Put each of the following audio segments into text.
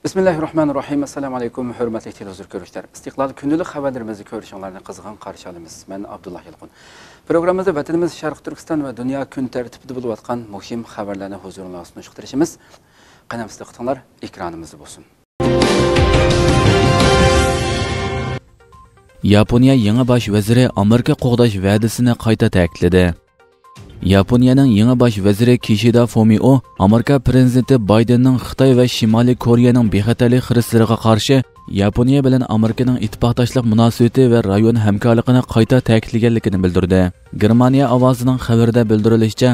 Bismillahirrahmanirrahim. Assalamu alaykum, hurmatli televizor ko'ruvchilar. Istiqlol kundalik xabarlarimizni ko'rishingizni qizg'in qarshi olamiz. Men Abdullah Yilqun. Programmamizda vatanimiz Sharq Turkiston va dunyo kun tartibida bo'lib o'tgan muhim xabarlarni huzuringizga sunishtirishimiz. Qanamizda qitinglar, ekranimizda bo'lsin. Yaponiya yangi bosh vaziri Amerika qo'g'dash va'dasini qayta ta'kidladi. Yaponiyaning yangi bosh vaziri Kishida Fumio Amerika prezidenti Baydenning Xitoy va Shimoliy Koreyaning bexatarlik xirislariga qarshi Yaponiya bilan Amerikaning ittifoqdoshlik munosabati va rayon hamkorligini qayta ta'kidlaganligini bildirdi. Germaniya ovozining xabarida bildirilishicha,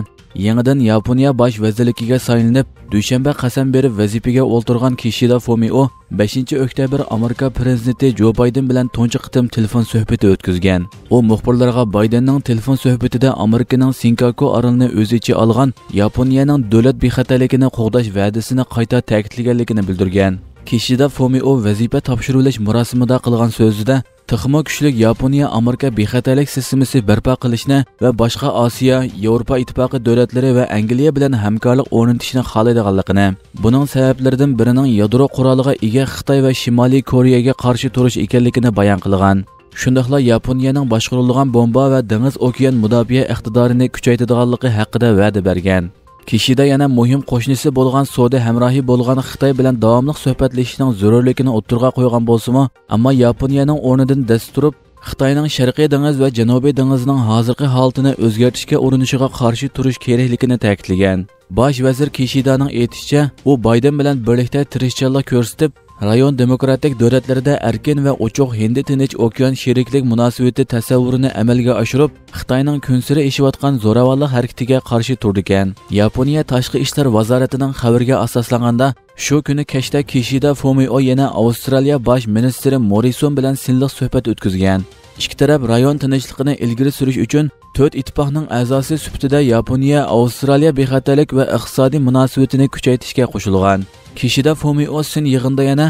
yangidan Yaponiya bosh vazirligiga saylanib, dushanba qasam berib vazifaga o'ltirgan Kishida Fumio 5-oktyabr Amerika prezidenti Jo Bayden bilan tunji qitim telefon suhbati o'tkazgan. U muxbirlarga Baydenning telefon suhbatida Amerikaning Senkaku orolini o'z ichiga olgan Yaponiyaning davlat bexatarligini qo'g'dash va'dasini qayta ta'kidlaganligini bildirgan. Kishida Fumio vazifa topshirilish marosimida qilgan so'zida Tixmo kuchli Yaponiya Amerika bexatarlik sistemasi barpo qilishni va boshqa Osiyo, Yevropa ittifoqi davlatlari va Angliya bilan hamkorlik o'rnatishni xohlaydiganligini, buning sabablaridan birining yadro quroliga ega Xitoy va Shimoliy Koreyaga qarshi turish ekanligini bayon qilgan. Shundaqla Yaponiyaning boshqarilgan bomba va dengiz okean mudofaa iqtidorini kuchaytirganligi haqida va'da bergan. Kishida yana muhim qo'shnisi bo'lgan Saudiya hamrohi bo'lgan Xitoy bilan davomli suhbatlashishning zarurligini o'ttirga qo'ygan bo'lsa-mu, ammo Yaponiyaning o'rnidan dast turib, Xitoyning Sharqiy dengiz va Janubiy dengizining hozirgi holatini o'zgartirishga urinishiga qarshi turish kerakligini ta'kidlagan. Bosh vazir Kishidaning aytishicha, u Bayden bilan birlikda tirishchilik ko'rsatib, rayon demokratik davlatlarida erkin va ochiq Hind-Tinch okean sheriklik munosabati tasavvurini amalga oshirib, Xitoyning kunsiri eshiyotgan zo'ravonlik harakatiga qarshi turdi ekan. Yaponiya tashqi ishlar vazoratining xabariga asoslanganda, shu kuni kechda Kishida Fumio yana Avstraliya bosh ministri Morrison bilan sinliq suhbat o'tkazgan. Ikki taraf rayon tinchligini ilgari surish uchun 4 ittifoqning a'zosi sifatida Yaponiya, Avstraliya bexatarlik va iqtisodiy munosabatini kuchaytirishga qo'shilgan. Kishida Fumio sin yig'inda yana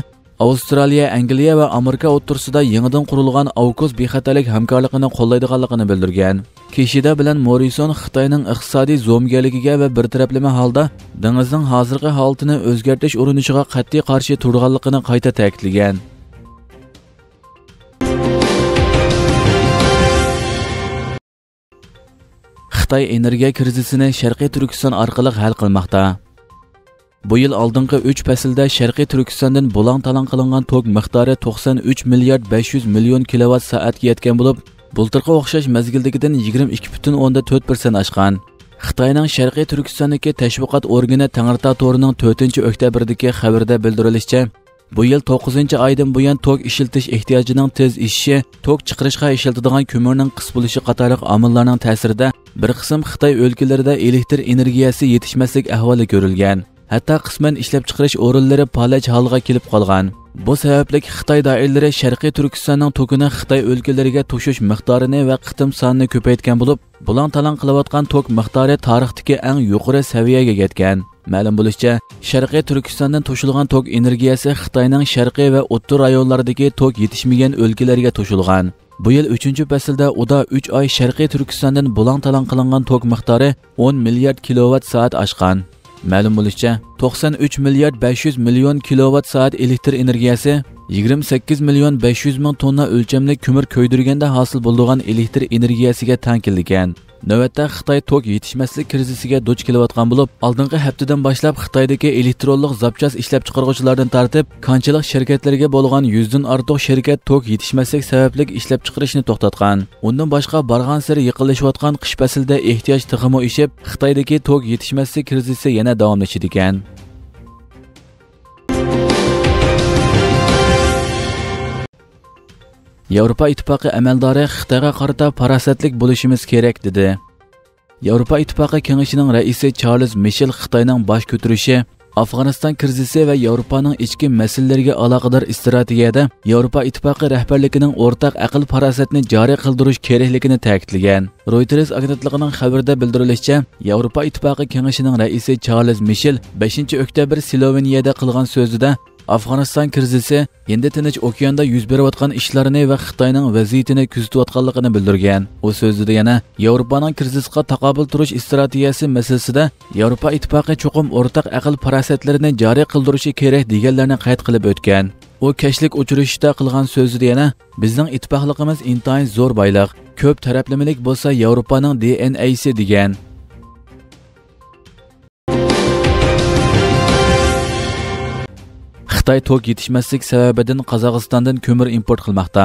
Avstraliya, Angliya va Amerika o'rtasida yangidan qurilgan AUKUS bexatarlik hamkorligini qo'llaydiganligini bildirgan. Kishida bilan Morrison Xitoyning iqtisodiy zo'mgarligiga va bir taraflama holda dengizning hozirgi holatini o'zgartirish urinishiga qat'iy qarshi turganligini qayta ta'kidlagan. Xitoy energiya krizisini Sharqiy Turkiston orqali hal qilmoqda. Bu yil oldingi 3 faslda Sharqiy Turkistondan bo'lang-talang qilingan tok miqdori 93 milliard 500 million kilovat soatga yetgan bo'lib, bultirga o'xshash mazgildagidan 22.4% oshgan. Xitoyning Sharqiy Turkistondagi tashviqot organi Tangirtog to'rining 4-oktyabrdagi xabarda bildirilishicha, bu yil 9-oydan buyon tok ishiltish ehtiyojining tez ishishi, tok chiqarishga ishlatiladigan ko'mirning qis bo'lishi qatorliq omillarning ta'sirida bir qism Xitoy o'lkalarida elektr energiyasi yetishmaslik ahvoli ko'rilgan. Hatto qisman ishlab chiqarish o'rinlari palaj holga kelib qolgan. Bu sababli Xitoy doiralari Sharqiy Turkistonning tokini Xitoy o'lkalariga to'shish miqdorini va qitim sonini ko'paytgan bo'lib, bulang-talang qilayotgan tok miqdori tarixdagi eng yuqori saviyaga yetgan. Ma'lum bo'lishicha, Sharqiy Turkistondan to'shilgan tok energiyasi Xitoyning sharqiy va o'rta rayonlaridagi tok yetishmagan o'lkalarga to'shilgan. Bu yil 3-faslda uda 3 oy Sharqiy Turkistondan bulang-talang qilingan tok miqdori 10 milliard kilovat soat oshgan. Ma'lum bo'lishicha, 93 milliard 500 million kilovat soat elektr energiyasi 28 million 500 ming tonna o'lchamli ko'mir ko'ydirganda hosil bo'lgan elektr energiyasiga teng kelgan. Navbatda Xitoy tok yetishmaslik krizisiga duch kelayotgan bo'lib, oldingi haftadan boshlab Xitoydagi elektronlik zapchas ishlab chiqaruvchilardan tortib, konchilik shirkatlariga bo'lgan 100 dan ortiq shirkat tok yetishmaslik sababli ishlab chiqarishni to'xtatgan. Undan boshqa borgan sari yiqilishayotgan qish faslida ehtiyoj tig'imi ishib, Xitoydagi tok yetishmaslik krizisi yana davomlashadi ekan. Yevropa ittifoqi amaldori Xitoyga qarata farosatlik bo'lishimiz kerak dedi. Yevropa ittifoqi kengashining raisi Charles Michel Xitoyning bosh ko'tarishi, Afg'oniston krizisi va Yevropaning ichki masalalariga aloqador strategiyada Yevropa ittifoqi rahbarligining o'rtaq aql farosatni joriy qildirish kerakligini ta'kidlagan. Reuters agentligining xabarida bildirilishicha, Yevropa ittifoqi kengashining raisi Charles Michel 5-oktyabr Sloveniyada qilgan so'zida Afg'oniston krizisi endi Tinch okeanda yuz berayotgan ishlarni va Xitoyning vaziyatini kuzatayotganligini bildirgan. U so'zida yana Yevropaning krizisga taqobil turish strategiyasi masalasida Yevropa ittifoqi cho'qim o'rtaq aql farosatlarini joriy qildirishi kerak deganlarni qayd qilib o'tgan. U kashlik uchrashishda qilgan so'zida yana bizning ittifoqligimiz intayin zo'r boyliq, ko'p taraflamilik bo'lsa Yevropaning DNAsi degan. Xitoy tok yetishmaslik sababidan Qozog'istondan ko'mir import qilmoqda.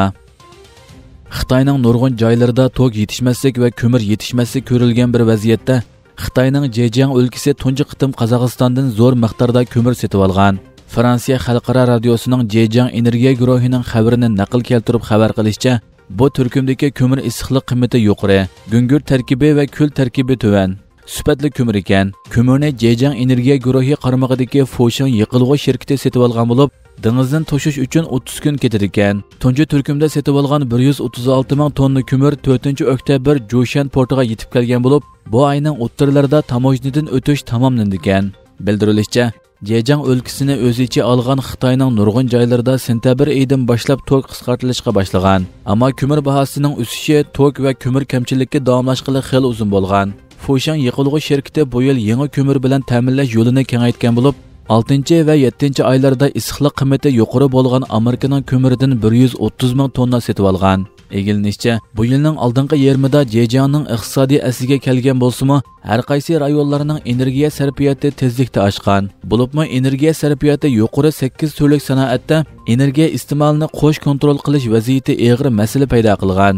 Xitoyning nurg'un joylarida tok yetishmaslik va ko'mir yetishmaslik ko'rilgan bir vaziyatda Xitoyning Zhejiang o'lkasi tunji qitim Qozog'istondan zo'r miqdorda ko'mir setib olgan. Fransiya xalqaro radiosining Zhejiang energiya guruhining xabarini naql keltirib xabar qilishicha, bu turkumdagi ko'mir issiqlik qiymati yuqori, gunggur tarkibi va kul tarkibi tuvan. Sifatli ko'mir ekan. Ko'mirni Zhejiang energiya guruhi qaramog'idagi Foshan yiqilg'u shirkati setib olgan bo'lib, dengizdan toshish uchun 30 kun ketadi ekan. Tunji turkumda setib olgan 136 ming tonna ko'mir 4-oktyabr Joshan portiga yetib kelgan bo'lib, bu oyning o'ttirlarida tamojnidan o'tish tamomlandi ekan. Bildirilishicha, Zhejiang o'lkasini o'z ichiga olgan Xitoyning nurg'un joylarida sentabr oyidan boshlab tok qisqartirishga boshlagan. Ammo ko'mir bahosining o'sishi tok va ko'mir kamchiligi davomlashqili xil uzun bo'lgan. Foshan yiqilg'u shirkati bu yil yangi ko'mir bilan ta'minlash yo'lini kengaytgan bo'lib, 6 va 7 oylarda issiqlik qiymati yuqori bo'lgan Amerikaning ko'miridan 130 ming tonna setib olgan. Egilinishcha, bu yilning oldingi yarmida Zhejiangning iqtisodiy asliga kelgan bo'lsa-mu, har qaysi rayonlarning energiya sarfiyati tezlikda oshgan. Bo'libmi energiya sarfiyati yuqori 8 turlik sanoatda energiya iste'molini qo'sh kontrol qilish vaziyati og'ir masala paydo qilgan.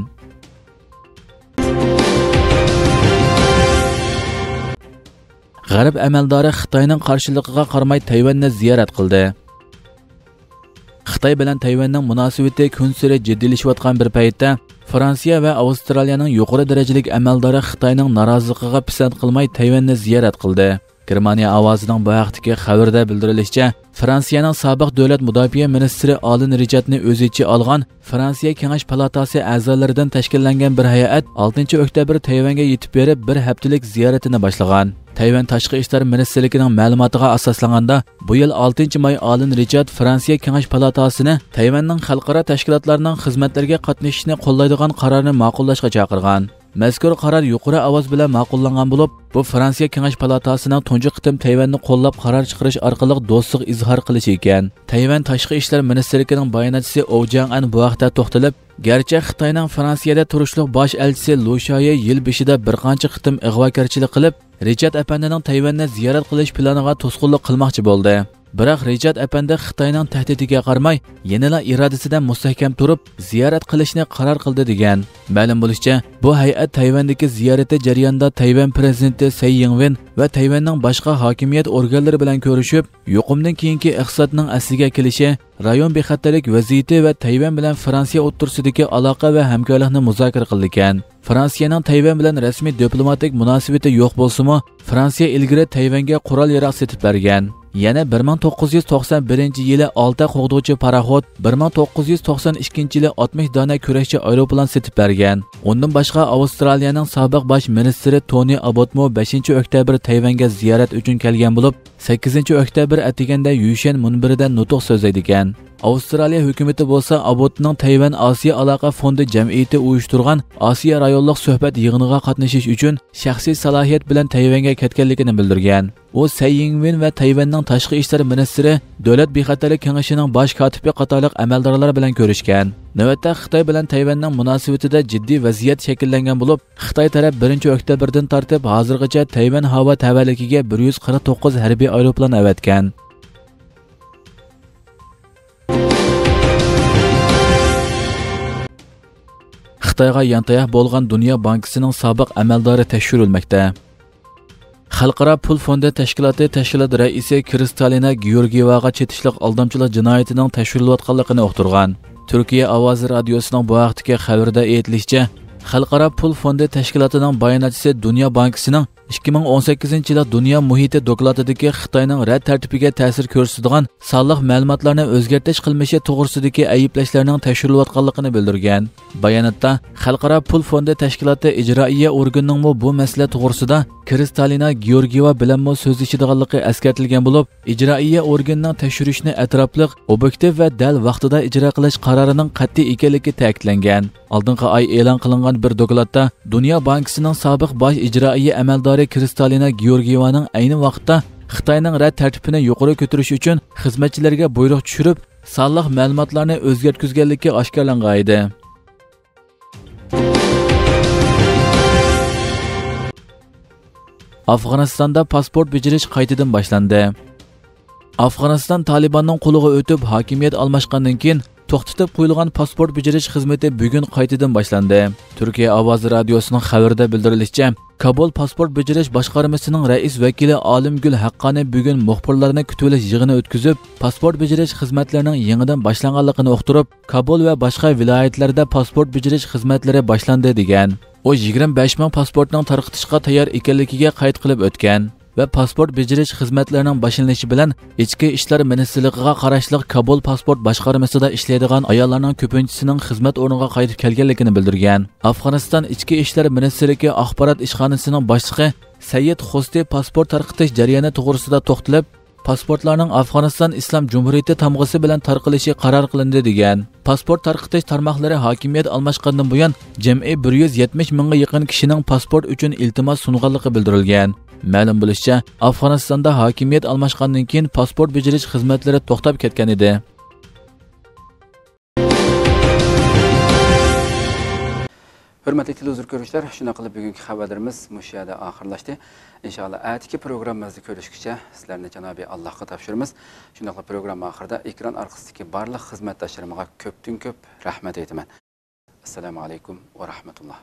G'arb amaldori Xitoyning qarshiligiga qaramay Tayvanni ziyorat qildi. Xitoy bilan Tayvanning munosabati kun sari jiddiylashayotgan bir paytda Fransiya va Avstraliyaning yuqori darajalik amaldori Xitoyning noroziligiga pisand qilmay Tayvanni ziyorat qildi. Germaniya ovozining bu haqdagi xabarda bildirilishicha, Fransiyaning sobiq davlat mudofaa ministri Alin Rijatni o'z ichiga olgan Fransiya Kengash palatasi a'zolaridan tashkillangan bir hay'at 6-oktyabr Tayvanga yetib berib, bir haftalik ziyoratini boshlagan. Tayvan Tashqi ishlar ministrligining ma'lumotiga asoslanganda, bu yil 6-may Alin Rijat Fransiya Kengash palatasini Tayvanning xalqaro tashkilotlarining xizmatlarga qatnashishni qo'llaydigan qarorni ma'qullashga chaqirgan. Mazkur qaror yuqori ovoz bilan ma'qullangan bo'lib, bu Fransiya Kengash palatasining tunji qitim Tayvanni qo'llab qaror chiqarish orqali do'stlik izhor qilishi ekan. Tayvan Tashqi ishlar ministrligining bayonotchisi Ou Jiang'an bu vaqtda to'xtalib, garchi Xitoyning Fransiyada turishliq bosh elchisi Lu Shaye yil beshida bir qancha qitim ig'vogarchilik qilib, Rijat apandining Tayvanni ziyorat qilish planiga to'sqinlik qilmoqchi bo'ldi. Biroq Rijat apandi Xitoyning tahdidiga qaramay, yanada irodasidan mustahkam turib, ziyorat qilishni qaror qildi degan. Ma'lum bo'lishicha, bu hay'at Tayvandagi ziyorati jarayonida Tayvan prezidenti Tsai Ing-wen va Tayvanning boshqa hokimiyat organlari bilan ko'rishib, yuqumdan keyingi iqtisodning asliga kelishi, rayon bexatarlik vaziyati va Tayvan bilan Fransiya o'rtasidagi aloqa va hamkorlikni muzokara qilgan. Fransiyaning Tayvan bilan rasmiy diplomatik munosabati yo'q bo'lsa-mu, Fransiya ilgari Tayvanga qurol-yarog' setib bergan. Yana 1991-yili 6 qo'g'duvchi paraxod, 1992-yili 60 dona kurashchi aeroplan setib bergan. Undan boshqa Avstraliyaning sobiq bosh ministri Tony Abbott 5-oktyabr Tayvanga ziyorat uchun kelgan bo'lib, 8-oktyabr atiganda Yushan munbirida nutq so'zlaydigan. Avstraliya hukumatı bo'lsa Abbottning Tayvan Osiyo aloqa fondi jamiyati uyushtirgan Osiyo rayonlik suhbat yig'iniga qatnashish uchun shaxsiy salohiyat bilan Tayvanga ketganligini bildirgan. U Tsai Ing-wen va Tayvanning tashqi ishlar ministri, davlat bexatarlik kengashining bosh kotibi qatorliq amaldorlar bilan ko'rishgan. Navbatda Xitoy bilan Tayvanning munosabatida jiddiy vaziyat shakllangan bo'lib, Xitoy taraf 1-oktyabrdan tortib hozirgacha Tayvan havo tavalligiga 149 harbiy aeroplan avatgan. Xitoyga yantayoq bo'lgan Dunyo bankisining sobiq amaldori tekshirilmoqda. Xalqaro pul fondi tashkiloti tashkilot raisi Kristalina Georgiyevaga chetishliq aldamchilik jinoyatining tekshirilayotganligini uqtirgan. Turkiya ovozi radiosining bu vaqtdagi xabarida aytilishicha, Xalqaro pul fondi tashkilotining bayonotchisi Dunyo bankisining 2018 yılı Dünya Muhiti dokladidagi Xitoyning rad tartibiga ta'sir ko'rsatadigan sonliq ma'lumotlarni o'zgartirish qilmishi to'g'risidagi ayblashlarning tekshirilayotganligini bildirgan. Bayonotda Xalqaro pul fondi tashkiloti ijroiya organining bu masala to'g'risida Kristalina Georgieva bilan so'zlashadiganligi eskartilgan bo'lib, ijroiya organining tekshirishni atrofliq, obyektiv va dal vaqtida ijro qilish qarorining qat'iy ekanligi ta'kidlangan. Oldingi oy e'lon qilingan bir dokladda Dunyo bankisining sobiq bosh ijroiya amaldori Kristalina Georgievaning ayni vaqtda Xitoyning rad tartibini yuqori ko'tarish uchun xizmatchilarga buyruq tushirib, sonliq ma'lumotlarni o'zgartizganligi oshkorlangan edi. Afg'onistonda pasport bejirish qaytadan boshlandi. Afg'oniston Talibanning qo'liga o'tib hokimiyat almashgandan keyin to'xtatib qo'yilgan pasport bejirish xizmati bugun qaytadan boshlandi. Turkiya ovozi radiosining xabarida bildirilishicha, Kabul pasport bejirish boshqarmasining rais vakili Olimgul Haqqani bugun muxbirlarni kutib olish yig'ini o'tkazib, pasport bejirish xizmatlarining yangidan boshlanganligini uqtirib, Kabul va boshqa viloyatlarda pasport bejirish xizmatlari boshlandi degan. O 25 ming pasportning tarqatishga tayyor ekanligiga qayd qilib o'tgan va pasport bejirish xizmatlarining boshlanishi bilan Ichki ishlar ministrligiga qarashli Kabul pasport boshqarmasida ishlaydigan ayollarning ko'pinchisining xizmat o'rniga qaytib kelganligini bildirgan. Afg'oniston Ichki ishlar ministrligi axborot ishxonasining boshlig'i Sayyid Xosti pasport tarqatish jarayoni to'g'risida to'xtalib, pasportlarning Afg'oniston Islom Jumhuriyati tamg'isi bilan tarqalishi qaror qilindi degan. Pasport tarqatish tarmoqlari hokimiyat almashgandan buyon jami 170 mingga yaqin kishining pasport uchun iltimos sunganligi bildirilgan. Ma'lum bo'lishicha, Afg'onistonda hokimiyat almashgandan keyin pasport bejirish xizmatlari to'xtab ketgan edi. Hürmetli televizyon görüşler, şuna qilib bugungi xabarlarimiz mush yerda oxirlashdi. Inshaalloh atigi programmamizni ko'rishguncha sizlarni janobi Allohga topshiramiz. Shunday program oxirida ekran orqasidagi barliq xizmatdoshlarimga ko'pdan ko'p rahmat aytaman. Assalomu alaykum va rahmatulloh.